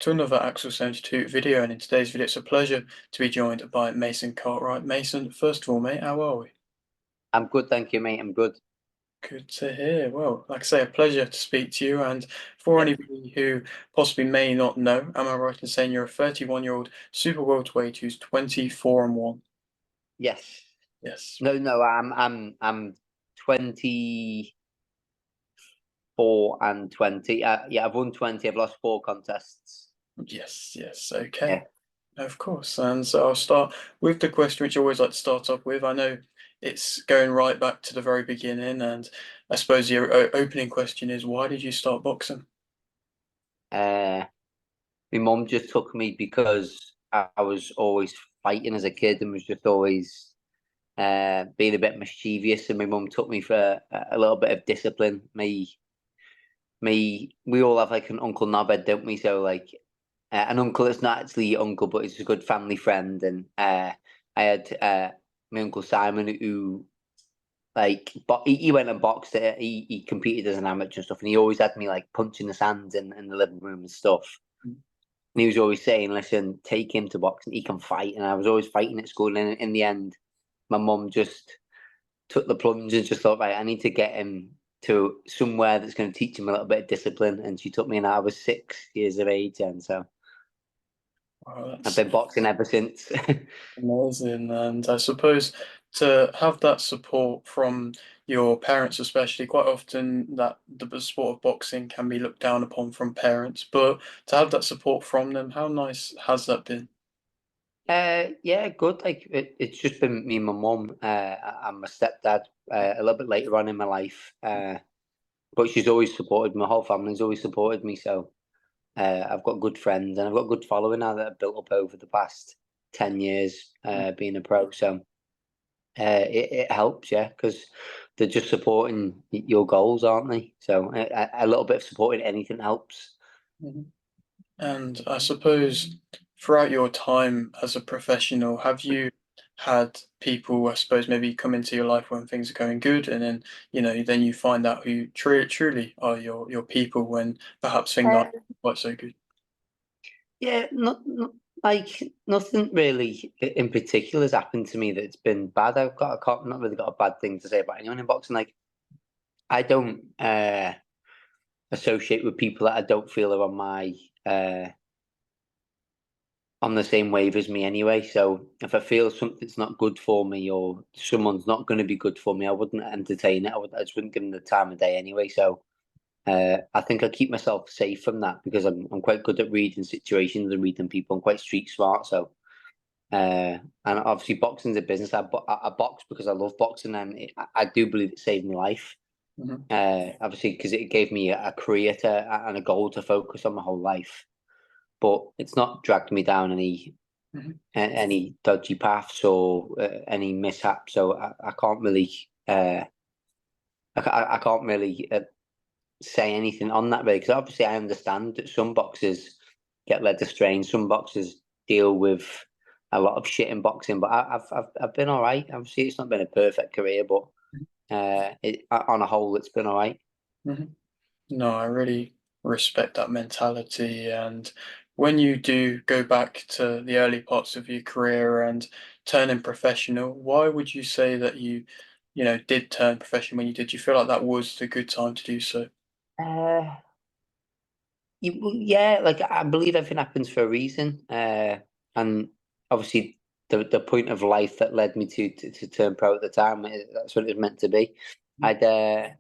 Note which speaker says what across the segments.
Speaker 1: to another Axel 72 video, and in today's video it's a pleasure to be joined by Mason Cartwright. Mason, first of all, mate, how are we?
Speaker 2: I'm good, thank you, mate. I'm good.
Speaker 1: Good to hear. Well, like I say, a pleasure to speak to you. And for
Speaker 2: Yeah.
Speaker 1: anybody who possibly may not know, am I right in saying you're a 31-year-old super welterweight who's 24 and 1?
Speaker 2: Yes.
Speaker 1: Yes.
Speaker 2: No. I'm 24 and 20. Yeah, I've won 20. I've lost 4 contests.
Speaker 1: Yes, okay.
Speaker 2: Yeah.
Speaker 1: Of course. And so I'll start with the question which I always like to start off with. I know it's going right back to the very beginning, and I suppose your opening question is, why did you start boxing?
Speaker 2: Uh, my mum just took me because I was always fighting as a kid and was just always being a bit mischievous, and my mum took me for a little bit of discipline. We all have like an uncle knobhead, don't we? So like an uncle that's not actually your uncle, but he's a good family friend. And I had my uncle Simon, who he went and boxed it. He competed as an amateur and stuff, and he always had me like punching the sands in the living room and stuff. And he was always saying, "Listen, take him to boxing. He can fight." And I was always fighting at school. And in the end, my mum just took the plunge and just thought, right, I need to get him to somewhere that's going to teach him a little bit of discipline. And she took me, and I was 6 years of age, and so
Speaker 1: Wow,
Speaker 2: I've
Speaker 1: that's
Speaker 2: been boxing ever since.
Speaker 1: amazing. And I suppose to have that support from your parents, especially, quite often that the sport of boxing can be looked down upon from parents, but to have that support from them, how nice has that been?
Speaker 2: Yeah, good. Like it's just been me and my mum and my stepdad a little bit later on in my life. But she's always supported my whole family's always supported me. So I've got good friends and I've got good following now that I've built up over the past 10 years being a pro. So it helps, yeah, because they're just supporting your goals, aren't they? So a little bit of support in anything helps.
Speaker 1: Mhm. And I suppose throughout your time as a professional, have you had people, I suppose, maybe come into your life when things are going good, and then then you find out who truly are your people when perhaps things aren't quite so good.
Speaker 2: Yeah, not like nothing really in particular has happened to me that's been bad. I can't not really got a bad thing to say about anyone in boxing. Like I don't associate with people that I don't feel are on the same wave as me anyway. So if I feel something's not good for me or someone's not going to be good for me, I wouldn't entertain it. I just wouldn't give them the time of day anyway. So I think I keep myself safe from that because I'm quite good at reading situations and reading people. I'm quite street smart, so. And obviously, boxing's a business. I box because I love boxing, and I do believe it saved my life.
Speaker 1: Mhm.
Speaker 2: Obviously, because it gave me a career and a goal to focus on my whole life. But it's not dragged me down
Speaker 1: Mhm.
Speaker 2: any dodgy paths or any mishaps. So I can't really I can't really say anything on that really because obviously I understand that some boxers get led astray and some boxers deal with a lot of shit in boxing. But I've been all right. Obviously, it's not been a perfect career, but on a whole, it's been all right.
Speaker 1: Mhm. No, I really respect that mentality. And when you do go back to the early parts of your career and turning professional, why would you say that you did turn professional when you did? Do you feel like that was the good time to do so?
Speaker 2: Uh, well, yeah, like I believe everything happens for a reason, and obviously the point of life that led me to turn pro at the time, that's what it was meant to be. I'd I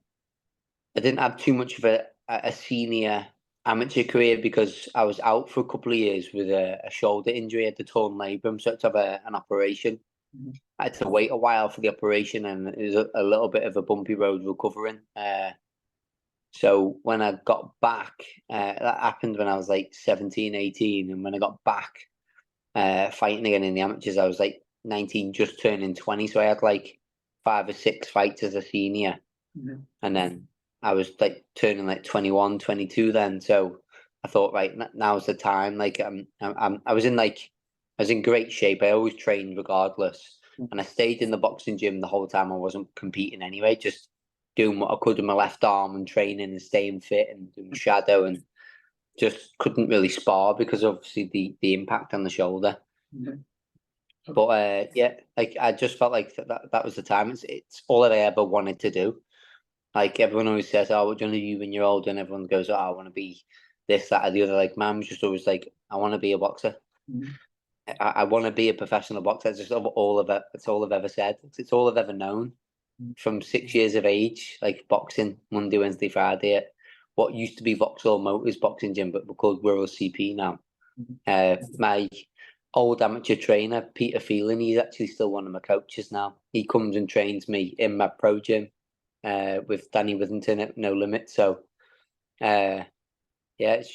Speaker 2: didn't have too much of a senior amateur career because I was out for a couple of years with a shoulder injury. I had the torn labrum, so I had to have an operation.
Speaker 1: Mhm.
Speaker 2: I had to wait a while for the operation, and it was a little bit of a bumpy road recovering. So when I got back, that happened when I was like 17, 18. And when I got back fighting again in the amateurs, I was like 19, just turning 20. So I had like 5 or 6 fights as a senior.
Speaker 1: Mhm.
Speaker 2: And then I was like turning like 21, 22 then. So I thought, right, now's the time. Like I was in I was in great shape. I always trained regardless. And I stayed in the boxing gym the whole time I wasn't competing anyway, just doing what I could with my left arm and training and staying fit and doing shadow. And just couldn't really spar because obviously the impact on the shoulder.
Speaker 1: Mhm.
Speaker 2: But yeah, like I just felt like that was the time. It's all that I ever wanted to do. Like everyone always says, "Oh, what do you want to do when you're older?" And everyone goes, "Oh, I want to be this, that, or the other." Like mum was just always like, "I want to be a boxer.
Speaker 1: Mhm.
Speaker 2: I want to be a professional boxer." It's just all of it. It's all I've ever said. It's all I've ever known from 6 years of age. Like boxing Monday, Wednesday, Friday at what used to be Vauxhall Motors boxing gym, but we're called Wirral CP now.
Speaker 1: Mhm.
Speaker 2: My old amateur trainer, Peter Phelan, he's actually still one of my coaches now. He comes and trains me in my pro gym with Danny Withington at No Limit. So uh, yeah, it's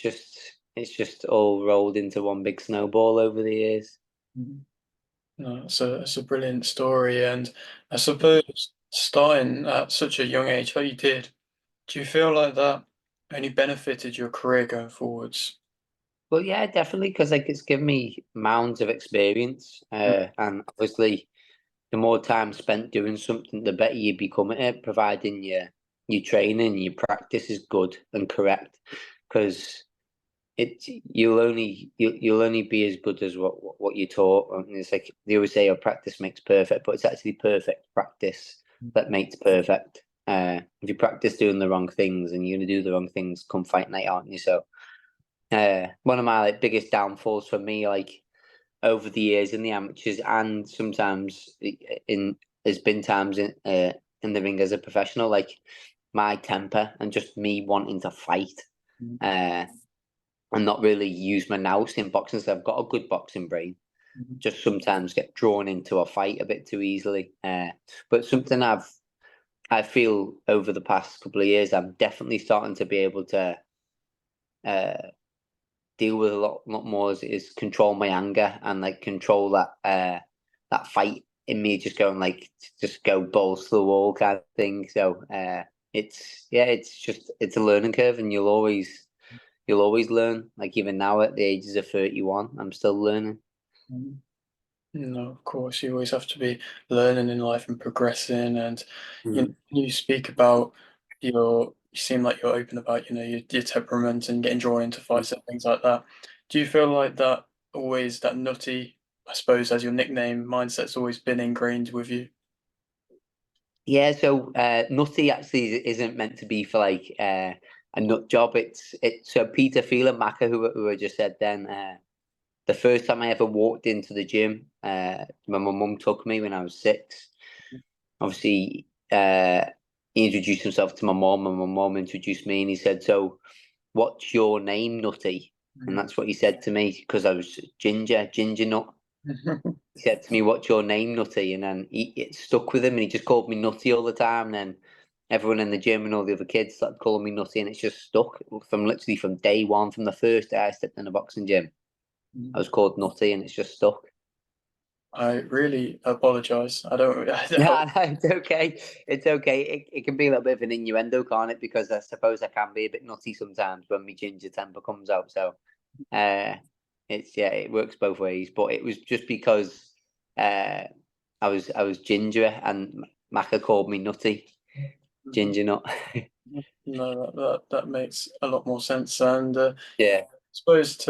Speaker 2: just all rolled into one big snowball over the years.
Speaker 1: Mhm. No, it's a brilliant story, and I suppose starting at such a young age, like you did, do you feel like that only benefited your career going forwards?
Speaker 2: Well, yeah, definitely, because like it's given me mounds of experience, and obviously the more time spent doing something, the better you become at it, providing your training, your practice is good and correct. Because you'll only be as good as what you're taught. And it's like they always say, "Oh, practice makes perfect," but it's actually perfect practice that makes perfect. If you practice doing the wrong things, and you're gonna do the wrong things come fight night, aren't you? So, one of my like biggest downfalls for me, like over the years in the amateurs, and sometimes in there's been times in the ring as a professional, like my temper and just me wanting to fight.
Speaker 1: Mhm.
Speaker 2: Uh, and not really use my nous in boxing. So I've got a good boxing brain.
Speaker 1: Mhm.
Speaker 2: Just sometimes get drawn into a fight a bit too easily. But something I feel over the past couple of years, I'm definitely starting to be able to uh, deal with a lot more. Is control my anger and like control that fight in me, just going like just go balls to the wall kind of thing. So it's a learning curve, and you'll always learn. Like even now at the ages of 31, I'm still learning.
Speaker 1: Mhm. No, of course, you always have to be learning in life and progressing. And
Speaker 2: Mm.
Speaker 1: you speak about you seem like you're open about, your temperament and getting drawn into fights and things like that. Do you feel like that always, that nutty, I suppose, as your nickname, mindset's always been ingrained with you?
Speaker 2: Yeah, so nutty actually isn't meant to be for like a nut job. It's so Peter Phelan who I just said then. The first time I ever walked into the gym, when my mum took me when I was 6. Obviously, he introduced himself to my mum, and my mum introduced me, and he said, "So, what's your name, Nutty?" And
Speaker 1: Mhm.
Speaker 2: that's what he said to me because I was Ginger Nut. He said to me, "What's your name, Nutty?" And then it stuck with him, and he just called me Nutty all the time. And then everyone in the gym and all the other kids started calling me Nutty, and it's just stuck from day one, from the first day I stepped in a boxing gym. I was called Nutty, and it's just stuck.
Speaker 1: I really apologize. I don't.
Speaker 2: Yeah, no, it's okay. It's okay. It can be a little bit of an innuendo, can't it? Because I suppose I can be a bit nutty sometimes when my ginger temper comes out. So, uh, it works both ways. But it was just because uh, I was ginger, and Macca called me nutty, ginger nut.
Speaker 1: No, that makes a lot more sense. And I
Speaker 2: Yeah.
Speaker 1: suppose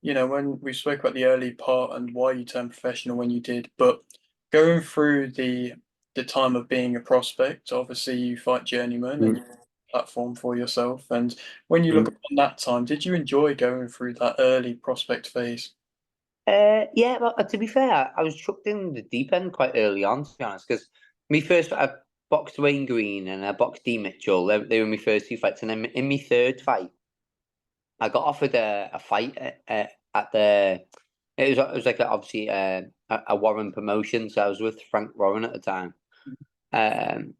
Speaker 1: when we spoke about the early part and why you turned professional when you did, but going through the time of being a prospect, obviously you fight journeyman and you
Speaker 2: Mm.
Speaker 1: platform for yourself. And when you look
Speaker 2: Mm.
Speaker 1: upon that time, did you enjoy going through that early prospect phase?
Speaker 2: Yeah, well, to be fair, I was chucked in the deep end quite early on, to be honest, because I boxed Wayne Green and I boxed D Mitchell. They were my first two fights, and then in my third fight, I got offered a fight at the. It was like obviously a Warren promotion, so I was with Frank Warren at the time. Um,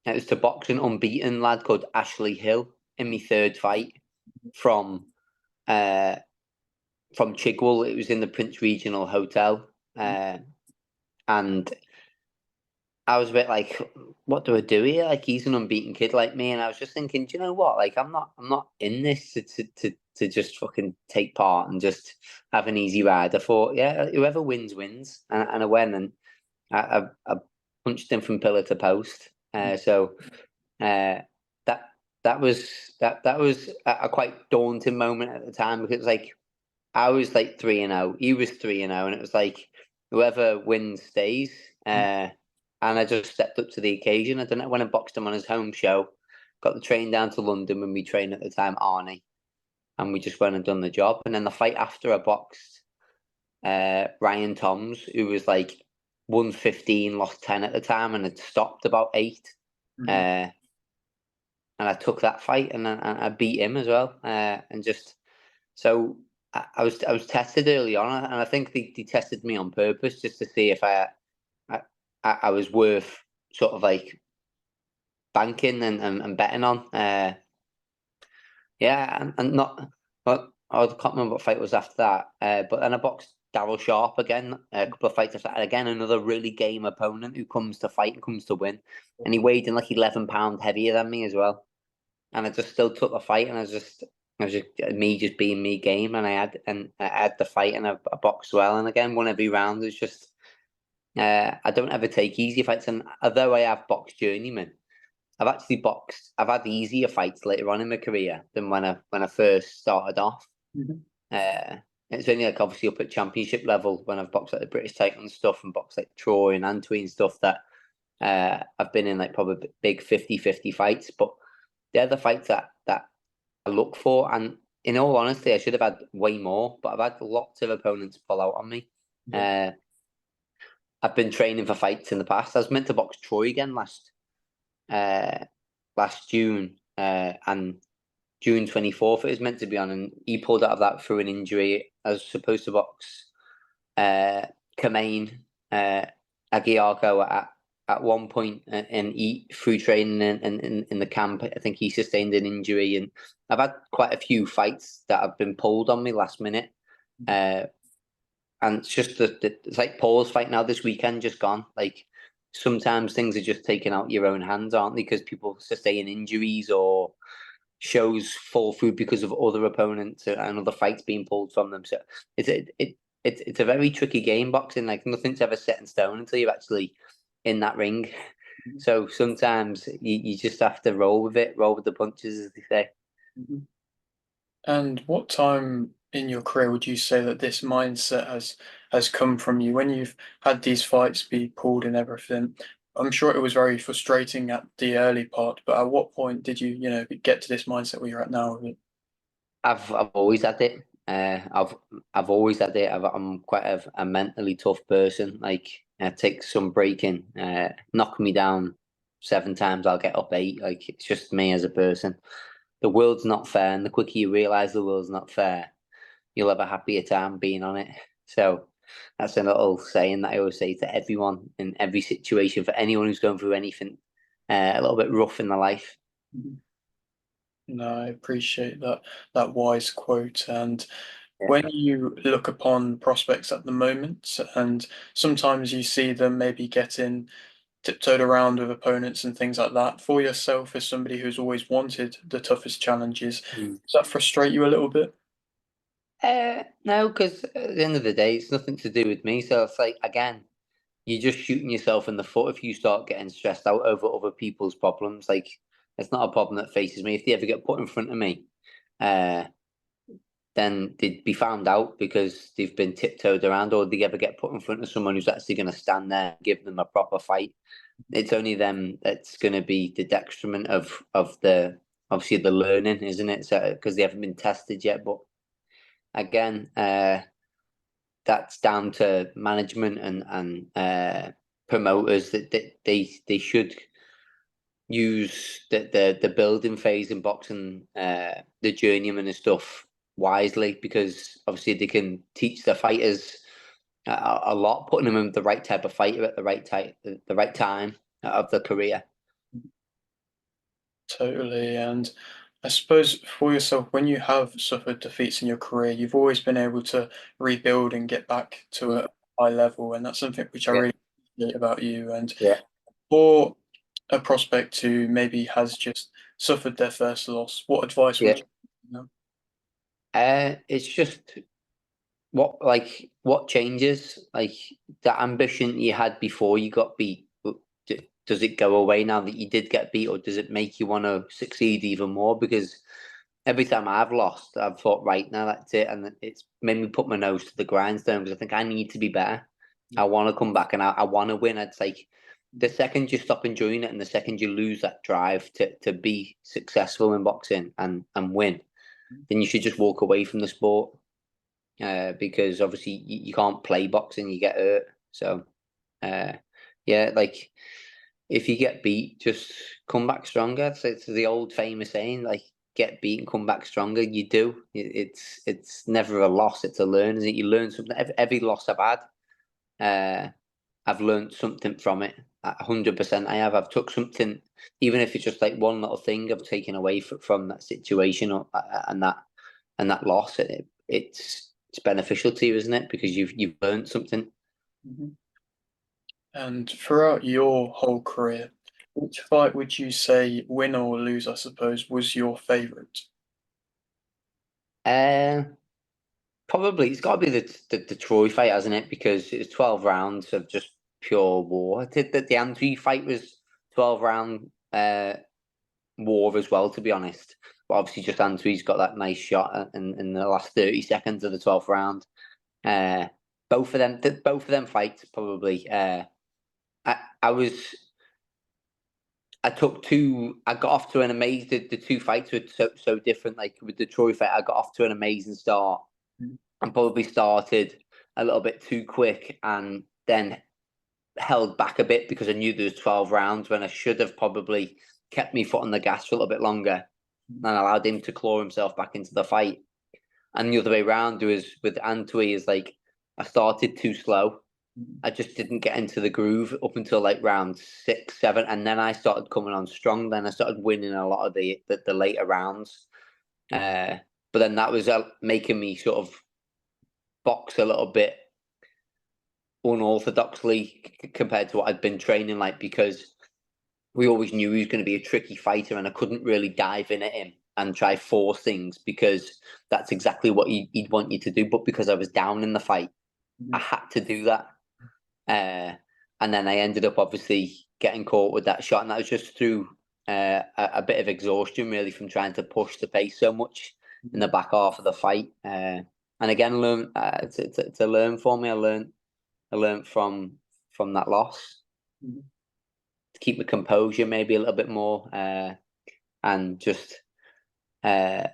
Speaker 2: it was to box an unbeaten lad called Ashley Hill in my third fight from uh, from Chigwell. It was in the Prince Regional Hotel, and I was a bit like, what do I do here? Like he's an unbeaten kid like me, and I was just thinking, do you know what? Like I'm not in this to just fucking take part and just have an easy ride. I thought, yeah, whoever wins wins, and I went and I punched him from pillar to post. So uh, that that was a quite daunting moment at the time, because like I was like 3-0, he was 3-0, and it was like whoever wins stays. And I just stepped up to the occasion. I don't know, when I boxed him on his home show, got the train down to London when we trained at the time, Arnie, and we just went and done the job. And then the fight after, I boxed Ryan Toms, who was like 115, lost 10 at the time, and had stopped about 8.
Speaker 1: Mhm.
Speaker 2: Uh, and I took that fight, and I beat him as well. And just so I was tested early on, and I think they tested me on purpose just to see if I, I was worth sort of like banking and betting on. Yeah, and not, but I can't remember what fight was after that. But then I boxed Daryl Sharp again, a couple of fights after that. Again, another really game opponent who comes to fight and comes to win. And he weighed in like 11 pound heavier than me as well. And I just still took the fight, and I was just me just being me game, and I had the fight, and I boxed well, and again won every round. It's just I don't ever take easy fights, and although I have boxed journeyman, I've actually boxed. I've had easier fights later on in my career than when I first started off.
Speaker 1: Mhm.
Speaker 2: Uh, it's only like obviously up at championship level when I've boxed like the British title and stuff, and boxed like Troy and Antwi and stuff, that I've been in like probably big 50-50 fights. But they're the fights that I look for. And in all honesty, I should have had way more, but I've had lots of opponents pull out on me.
Speaker 1: Yeah.
Speaker 2: Uh, I've been training for fights in the past. I was meant to box Troy again uh, last June, and June 24th it was meant to be on, and he pulled out of that through an injury. I was supposed to box uh, Kamain Aguiarco at one point, and he, through training in the camp, I think he sustained an injury. And I've had quite a few fights that have been pulled on me last minute. Uh, and it's just it's like Paul's fight now this weekend, just gone. Like sometimes things are just taken out your own hands, aren't they? Because people sustain injuries, or shows fall through because of other opponents and other fights being pulled from them. So it's it's a very tricky game, boxing. Like nothing's ever set in stone until you're actually in that ring. So sometimes you just have to roll with it, roll with the punches, as they say.
Speaker 1: Mhm. And what time in your career would you say that this mindset has come from you when you've had these fights be pulled and everything? I'm sure it was very frustrating at the early part, but at what point did you, get to this mindset where you're at now?
Speaker 2: I've always had it. I've always had it. I'm quite a mentally tough person. Like it takes some breaking. Knock me down 7 times, I'll get up 8. Like it's just me as a person. The world's not fair, and the quicker you realize the world's not fair, you'll have a happier time being on it. So that's a little saying that I always say to everyone in every situation, for anyone who's going through anything a little bit rough in their life.
Speaker 1: Mhm. No, I appreciate that wise quote. And
Speaker 2: Yeah.
Speaker 1: when you look upon prospects at the moment, and sometimes you see them maybe getting tiptoed around with opponents and things like that, for yourself as somebody who's always wanted the toughest challenges,
Speaker 2: Mm.
Speaker 1: does that frustrate you a little bit?
Speaker 2: No, because at the end of the day, it's nothing to do with me. So it's like, again, you're just shooting yourself in the foot if you start getting stressed out over other people's problems. Like, it's not a problem that faces me. If they ever get put in front of me, uh, then they'd be found out because they've been tiptoed around, or they ever get put in front of someone who's actually going to stand there and give them a proper fight. It's only them that's going to be the detriment of the obviously the learning, isn't it? So because they haven't been tested yet, but again, that's down to management and promoters, that they should use the building phase in boxing, the journeyman and stuff wisely, because obviously they can teach the fighters a lot, putting them in the right type of fighter at the right time of the career.
Speaker 1: Totally. And I suppose for yourself, when you have suffered defeats in your career, you've always been able to rebuild and get back to a high level. And that's something which I
Speaker 2: Yeah,
Speaker 1: really appreciate about you. And
Speaker 2: yeah,
Speaker 1: for a prospect who maybe has just suffered their first loss, what advice would
Speaker 2: yeah.
Speaker 1: you give them?
Speaker 2: It's just what changes, like the ambition you had before you got beat. does it go away now that you did get beat, or does it make you want to succeed even more? Because every time I've lost, I've thought, right, now that's it, and it's made me put my nose to the grindstone because I think I need to be better. I want to come back and I want to win. It's like the second you stop enjoying it and the second you lose that drive to be successful in boxing and win, then you should just walk away from the sport. Because obviously you can't play boxing, you get hurt. So uh, yeah, like if you get beat, just come back stronger. It's the old famous saying, like get beat and come back stronger. You do. It's never a loss. It's a learn. Isn't it? You learn something. Every loss I've had, uh, I've learned something from it. 100%, I have. I've took something, even if it's just like one little thing I've taken away from that situation or and that loss. It's beneficial to you, isn't it? Because you've learned something.
Speaker 1: Mhm. And throughout your whole career, which fight would you say, win or lose, I suppose, was your favorite?
Speaker 2: Uh, Probably it's got to be the Troy fight, hasn't it? Because it's 12 rounds of just pure war. I think that the Antwi fight was 12 round war as well, to be honest. But obviously, just Antwi's got that nice shot in the last 30 seconds of the 12th round. Uh, both of them fights probably. I I was I took two. I got off to an amazing. The two fights were so different. Like with the Troy fight, I got off to an amazing start
Speaker 1: Mhm.
Speaker 2: and probably started a little bit too quick, and then held back a bit because I knew there was 12 rounds when I should have probably kept my foot on the gas for a little bit longer and allowed him to claw himself back into the fight. And the other way around was with Antwi is like I started too slow. I just didn't get into the groove up until like round 6, 7, and then I started coming on strong. Then I started winning a lot of the later rounds. Uh, but then that was making me sort of box a little bit unorthodoxly compared to what I'd been training like because we always knew he was going to be a tricky fighter, and I couldn't really dive in at him and try force things because that's exactly what he'd want you to do. But because I was down in the fight, I
Speaker 1: Mhm.
Speaker 2: had to do that. Uh, and then I ended up obviously getting caught with that shot, and that was just through a bit of exhaustion, really, from trying to push the pace so much in the back half of the fight. And again, it's a learn for me. I learned from that loss
Speaker 1: Mhm.
Speaker 2: to keep my composure maybe a little bit more, and just uh,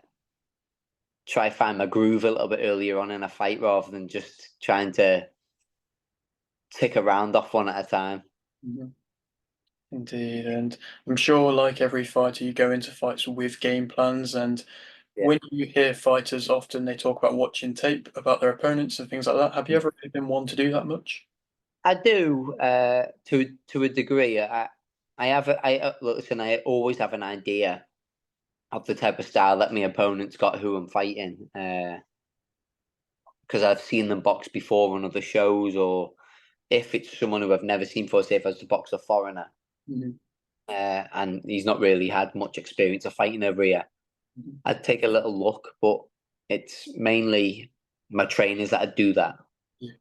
Speaker 2: try find my groove a little bit earlier on in a fight rather than just trying to tick a round off one at a time.
Speaker 1: Mhm. Indeed, and I'm sure, like every fighter, you go into fights with game plans. And
Speaker 2: Yeah.
Speaker 1: when you hear fighters, often they talk about watching tape about their opponents and things like that. Have you ever really been one to do that much?
Speaker 2: I do to a degree. I have look, listen. I always have an idea of the type of style that my opponent's got who I'm fighting, because I've seen them box before on other shows, or if it's someone who I've never seen before, say if I was to box a foreigner,
Speaker 1: Mhm.
Speaker 2: and he's not really had much experience of fighting over here,
Speaker 1: Mhm.
Speaker 2: I'd take a little look. But it's mainly my trainers that do that,
Speaker 1: Yeah.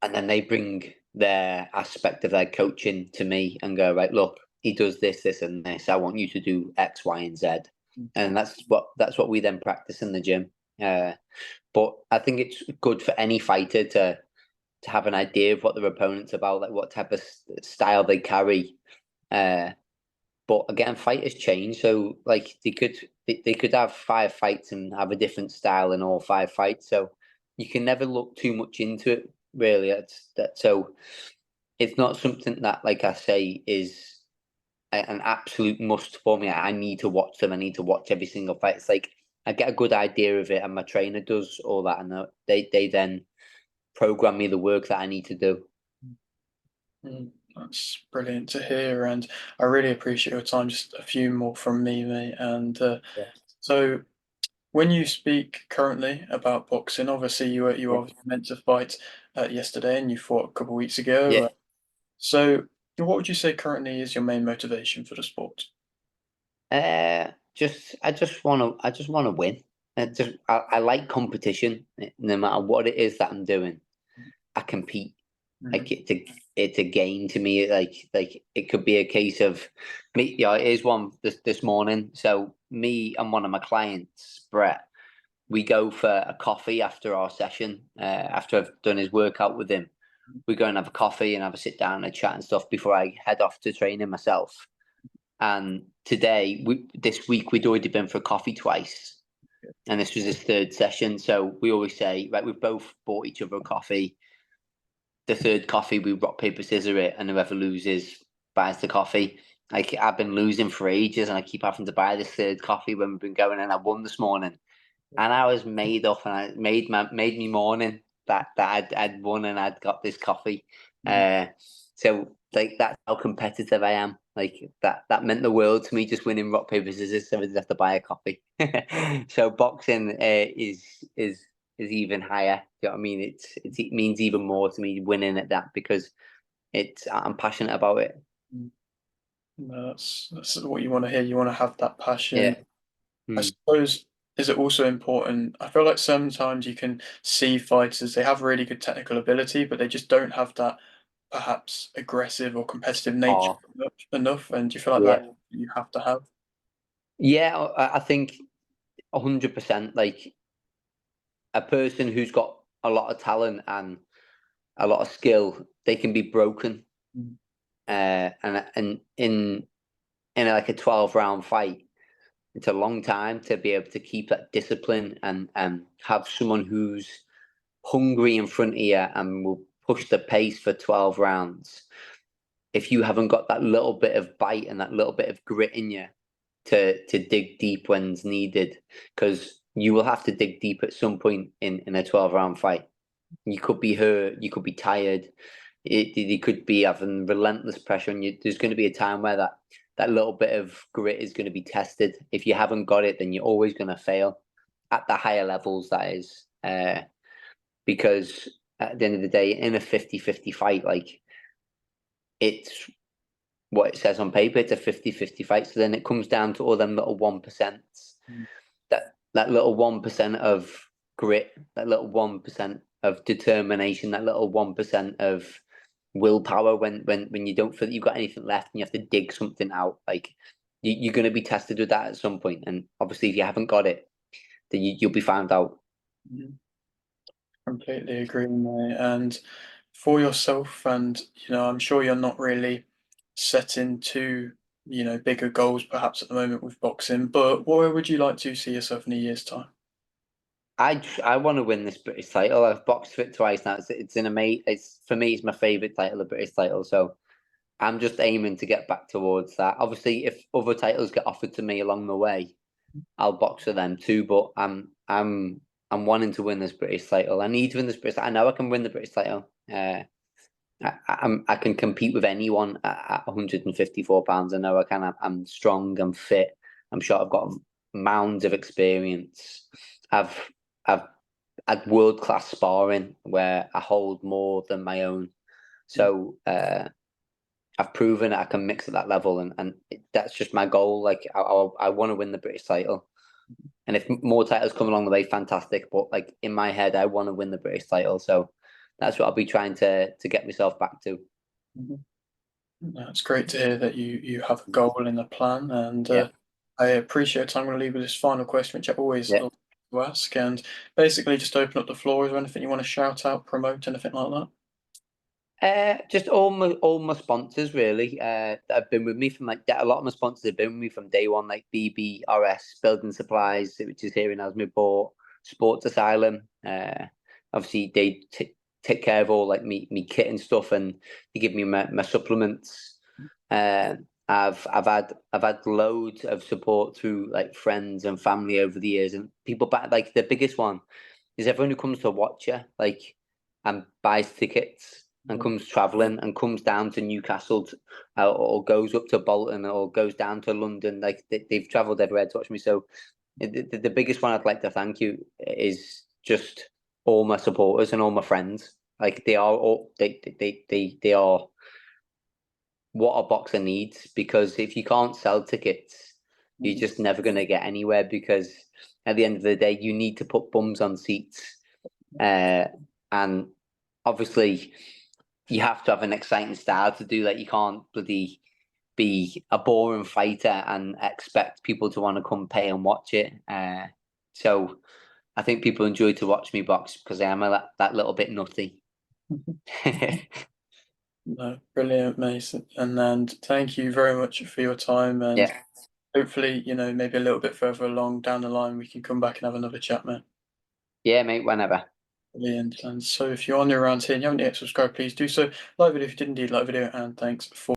Speaker 2: and then they bring their aspect of their coaching to me and go, right, look, he does this, this, and this. I want you to do X, Y, and Z,
Speaker 1: Okay.
Speaker 2: and that's what we then practice in the gym. Uh, but I think it's good for any fighter to have an idea of what their opponent's about, like what type of style they carry. Uh, but again, fighters change, so like they could have 5 fights and have a different style in all 5 fights. So you can never look too much into it, really. So it's not something that, like I say, is an absolute must for me. I need to watch them. I need to watch every single fight. It's like I get a good idea of it, and my trainer does all that, and they then program me the work that I need to do.
Speaker 1: That's brilliant to hear, and I really appreciate your time. Just a few more from me, mate. And
Speaker 2: Yeah.
Speaker 1: so, when you speak currently about boxing, obviously you
Speaker 2: Yeah.
Speaker 1: were meant to fight yesterday, and you fought a couple of weeks ago.
Speaker 2: Yeah.
Speaker 1: So, what would you say currently is your main motivation for the sport?
Speaker 2: Just I just want to win. I like competition. No matter what it is that I'm doing, I compete.
Speaker 1: Mhm.
Speaker 2: Like it's a game to me. Like it could be a case of me. Yeah, here's one this morning. So me and one of my clients, Brett, we go for a coffee after our session. After I've done his workout with him, we go and have a coffee and have a sit down and chat and stuff before I head off to training myself. And today, this week, we'd already been for a coffee twice, and this was his third session. So we always say, right, we've both bought each other a coffee. The third coffee, we rock paper scissors it, and whoever loses buys the coffee. Like I've been losing for ages, and I keep having to buy this third coffee when we've been going. And I won this morning, and I was made up, and I made me morning that I'd won and I'd got this coffee. So like that's how competitive I am. Like that meant the world to me, just winning rock paper scissors, so I didn't have to buy a coffee. So boxing is even higher. Do you know what I mean? It means even more to me winning at that because I'm passionate about it.
Speaker 1: No, that's what you want to hear. You want to have that passion.
Speaker 2: Yeah.
Speaker 1: I
Speaker 2: Mm.
Speaker 1: suppose, is it also important? I feel like sometimes you can see fighters, they have really good technical ability, but they just don't have that perhaps aggressive or competitive nature
Speaker 2: Oh,
Speaker 1: enough. And do you feel like that
Speaker 2: yeah.
Speaker 1: you have to have?
Speaker 2: Yeah, I think 100%. Like a person who's got a lot of talent and a lot of skill, they can be broken.
Speaker 1: Mm.
Speaker 2: And in like a 12 round fight, it's a long time to be able to keep that discipline and have someone who's hungry in front of you and will push the pace for 12 rounds. If you haven't got that little bit of bite and that little bit of grit in you to dig deep when's needed, because you will have to dig deep at some point in a 12 round fight. You could be hurt, you could be tired, you could be having relentless pressure on you. There's going to be a time where that little bit of grit is going to be tested. If you haven't got it, then you're always going to fail at the higher levels, that is. Because at the end of the day, in a 50-50 fight, like it's what it says on paper, it's a 50-50 fight. So then it comes down to all them little 1%.
Speaker 1: Mm.
Speaker 2: That little 1% of grit, that little 1% of determination, that little 1% of willpower when you don't feel that you've got anything left and you have to dig something out. Like you're going to be tested with that at some point. And obviously, if you haven't got it, then you'll be found out.
Speaker 1: Mhm. Completely agree, mate. And for yourself, and I'm sure you're not really setting too, bigger goals perhaps at the moment with boxing, but where would you like to see yourself in a year's time?
Speaker 2: I want to win this British title. I've boxed for it twice now. It's in a mate. It's for me. It's my favorite title, the British title. So I'm just aiming to get back towards that. Obviously, if other titles get offered to me along the way, I'll box for them too. But I'm wanting to win this British title. I need to win this British. I know I can win the British title. I can compete with anyone at 154 pounds. I know I can. I'm strong. I'm fit. I'm sure I've got mounds of experience. I've I've had world class sparring where I hold more than my own. So I've proven I can mix at that level, and that's just my goal. Like I want to win the British title, and if more titles come along the way, fantastic. But like in my head, I want to win the British title, so that's what I'll be trying to get myself back to.
Speaker 1: Mhm. No, it's great to hear that you have a goal and a plan, and
Speaker 2: Yeah,
Speaker 1: I appreciate it. I'm going to leave with this final question, which I always
Speaker 2: yeah.
Speaker 1: love to ask, and basically just open up the floor. Is there anything you want to shout out, promote, anything like that?
Speaker 2: Just all my sponsors really that have been with me from like a lot of my sponsors have been with me from day one, like BBRS Building Supplies, which is here in Asmere, Sports Asylum. Obviously they take care of all like me kit and stuff, and they give me my supplements. Uh, I've had loads of support through like friends and family over the years, and people back like the biggest one is everyone who comes to watch you, like and buys tickets and
Speaker 1: Yeah.
Speaker 2: comes traveling and comes down to Newcastle or goes up to Bolton or goes down to London. Like they've travelled everywhere to watch me. So the biggest one I'd like to thank you is just all my supporters and all my friends. Like they are all they are what a boxer needs, because if you can't sell tickets, you're
Speaker 1: Mhm.
Speaker 2: just never going to get anywhere, because at the end of the day, you need to put bums on seats. And obviously, you have to have an exciting style to do. Like you can't bloody be a boring fighter and expect people to want to come pay and watch it. So I think people enjoy to watch me box because I am that little bit nutty.
Speaker 1: No, brilliant, Mason. And thank you very much for your time. And
Speaker 2: Yeah,
Speaker 1: hopefully, maybe a little bit further along down the line, we can come back and have another chat, man.
Speaker 2: yeah, mate. Whenever.
Speaker 1: Brilliant. And so if you're on your around here and you haven't yet subscribed, please do so. Like the video if you did indeed like the video, and thanks for